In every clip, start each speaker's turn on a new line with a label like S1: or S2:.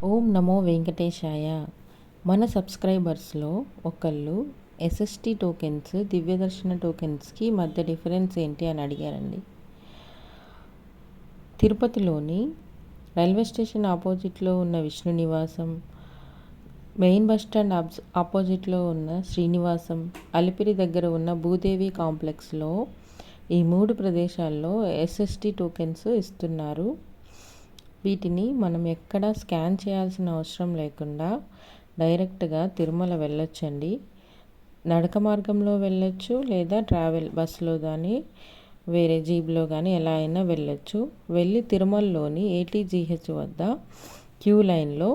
S1: ఓం నమో వెంకటేశాయ. మన సబ్స్క్రైబర్స్లో ఒకళ్ళు SST tokens దివ్యదర్శన టోకెన్స్కి మధ్య డిఫరెన్స్ ఏంటి అని అడిగారండి. తిరుపతిలోని రైల్వే స్టేషన్ ఆపోజిట్లో ఉన్న విష్ణు నివాసం, మెయిన్ బస్ స్టాండ్ ఆపోజిట్లో ఉన్న శ్రీనివాసం, అలిపిరి దగ్గర ఉన్న భూదేవి కాంప్లెక్స్లో ఈ 3 ప్రదేశాల్లో ఎస్ఎస్టీ టోకెన్స్ ఇస్తున్నారు. వీటిని మనం ఎక్కడ స్కాన్ చేయాల్సిన అవసరం లేకుండా డైరెక్ట్గా తిరుమల వెళ్ళొచ్చండి. నడక మార్గంలో వెళ్ళొచ్చు, లేదా ట్రావెల్ బస్సులో కానీ వేరే జీబ్లో కానీ ఎలా అయినా వెళ్ళొచ్చు. వెళ్ళి తిరుమలలోని ఏటీజీహెచ్ వద్ద క్యూ లైన్లో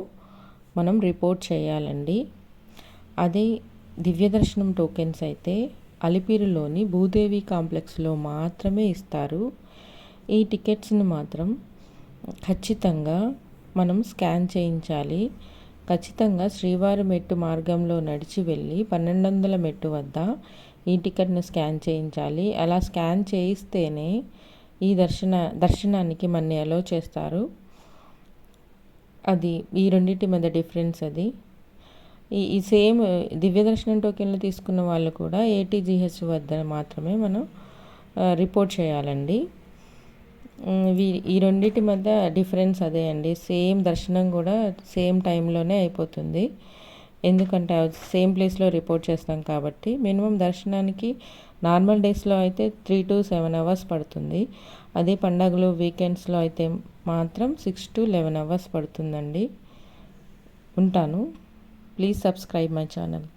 S1: మనం రిపోర్ట్ చేయాలండి. అదే దివ్యదర్శనం టోకెన్స్ అయితే అలిపిరిలోని భూదేవి కాంప్లెక్స్లో మాత్రమే ఇస్తారు. ఈ టికెట్స్ని మాత్రం ఖచ్చితంగా మనం స్కాన్ చేయించాలి. ఖచ్చితంగా శ్రీవారి మెట్టు మార్గంలో నడిచి వెళ్ళి 1200 మెట్టు వద్ద ఈ టికెట్ని స్కాన్ చేయించాలి. అలా స్కాన్ చేయిస్తేనే ఈ దర్శనానికి మన అలో చేస్తారు. అది ఈ రెండింటి మధ్య డిఫరెన్స్ అది. ఈ సేమ్ దివ్యదర్శనం టోకెన్లు తీసుకున్న వాళ్ళు కూడా ఏటీజీహెచ్ వద్ద మాత్రమే మనం రిపోర్ట్ చేయాలండి. ఈ రెండింటి మధ్య డిఫరెన్స్ అదే అండి. సేమ్ దర్శనం కూడా సేమ్ టైంలోనే అయిపోతుంది. ఎందుకంటే సేమ్ ప్లేస్లో రిపోర్ట్ చేస్తాం కాబట్టి. మినిమం దర్శనానికి నార్మల్ డేస్లో అయితే 3 to 7 hours పడుతుంది. అదే పండగలు వీకెండ్స్లో అయితే మాత్రం 6 to 11 hours పడుతుందండి. ఉంటాను. Please subscribe my channel.